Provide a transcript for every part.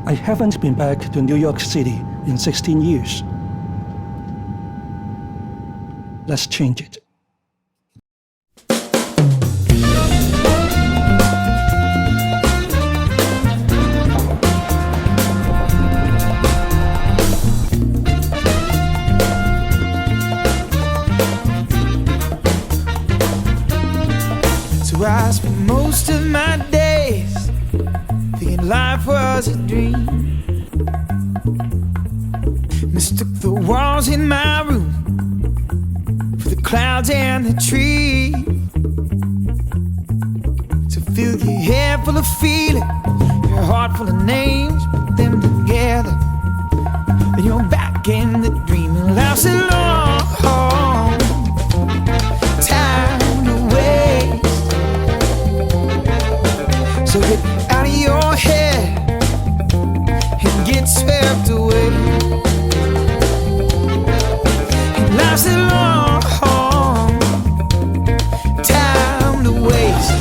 I haven't been back to New York City in 16 years. Let's change it. So I spent most of my days thinking life was a dream. Mistook the walls in my room for the clouds and the trees. So fill your head full of feeling, your heart full of names, put them together, and you're back in the dream. And life's a long time to waste. So get out of your head and get swept away. And life's a long time to waste.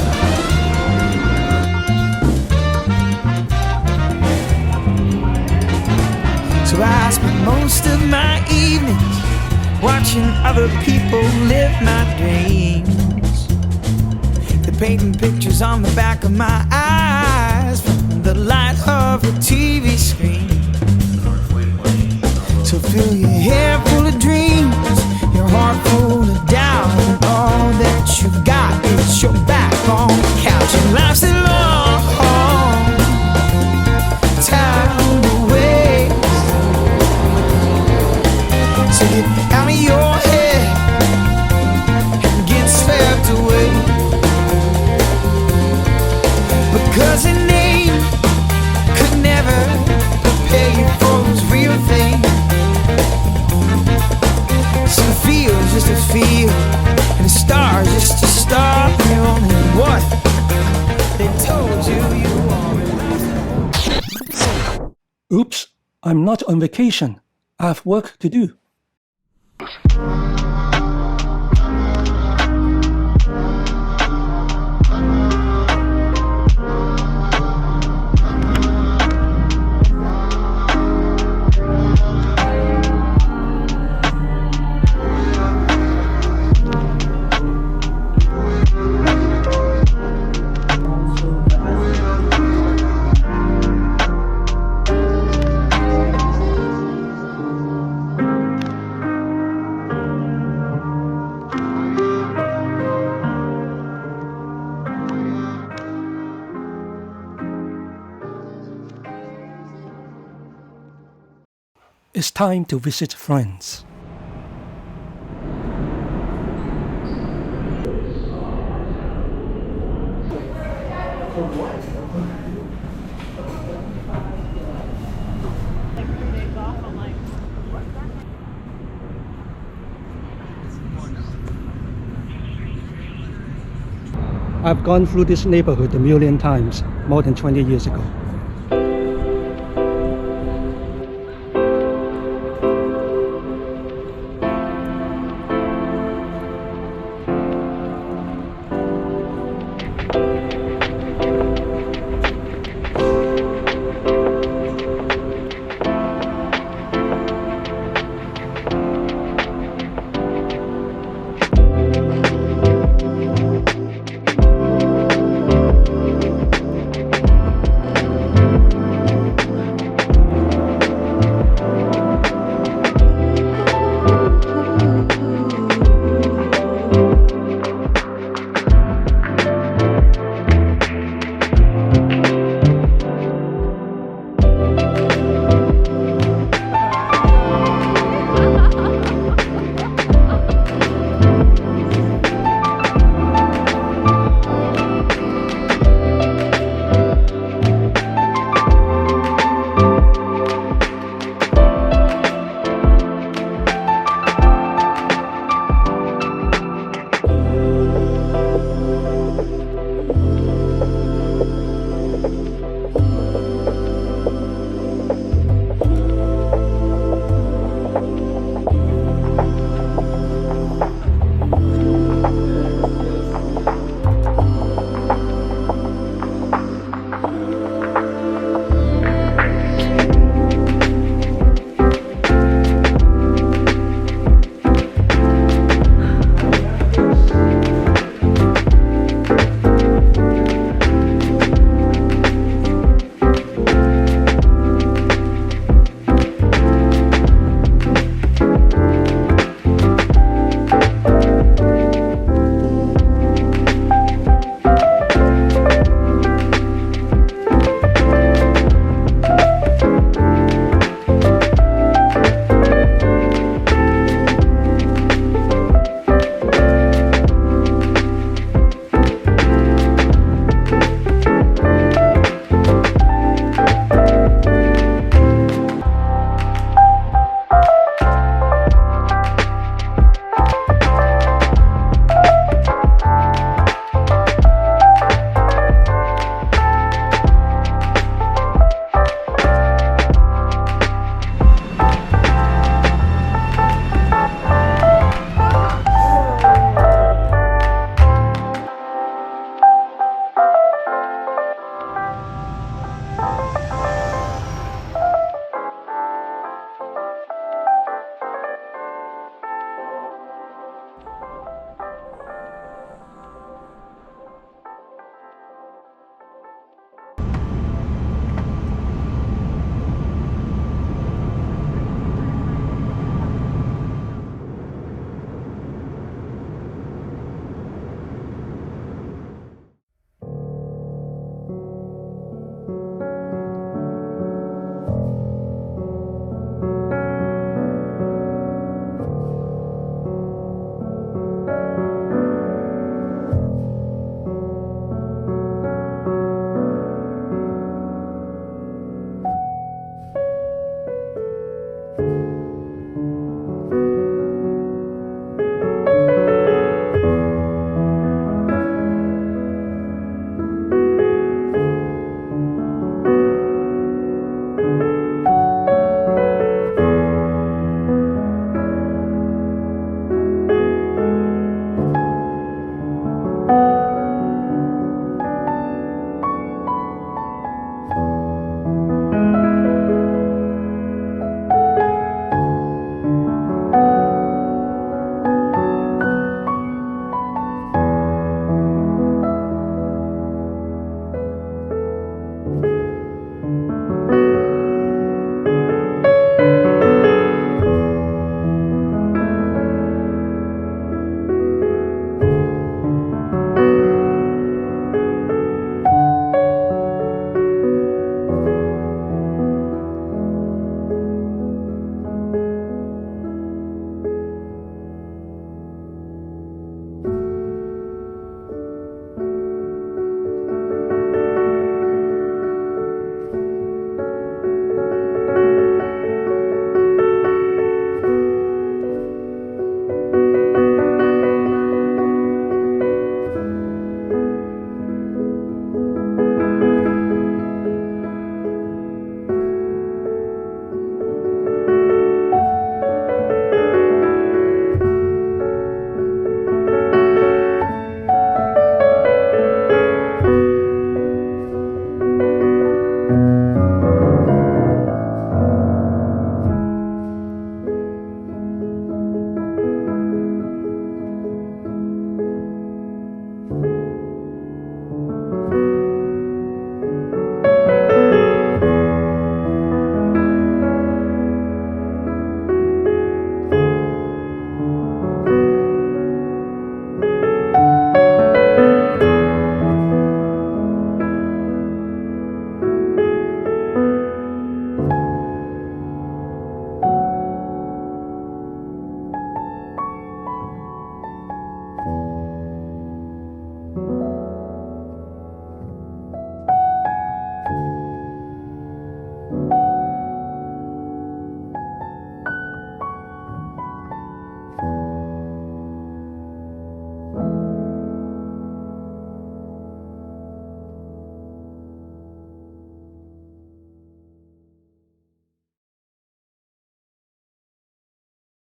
So I spend most of my evenings watching other people live my dreams. They're painting pictures on the back of my eyes from the light of a TV screen. So fill your hair full of dreams, your heart full of doubt, and all that you got is your back on the couch. And life's a long time to waste. So get out of your head and get swept away. Because a name could never prepare you for those real things. Some feel's just a feel, and a star's just a star. You're only what they told you you are. Oops, I'm not on vacation. I have work to do. It's time to visit friends. I've gone through this neighborhood a million times, more than 20 years ago.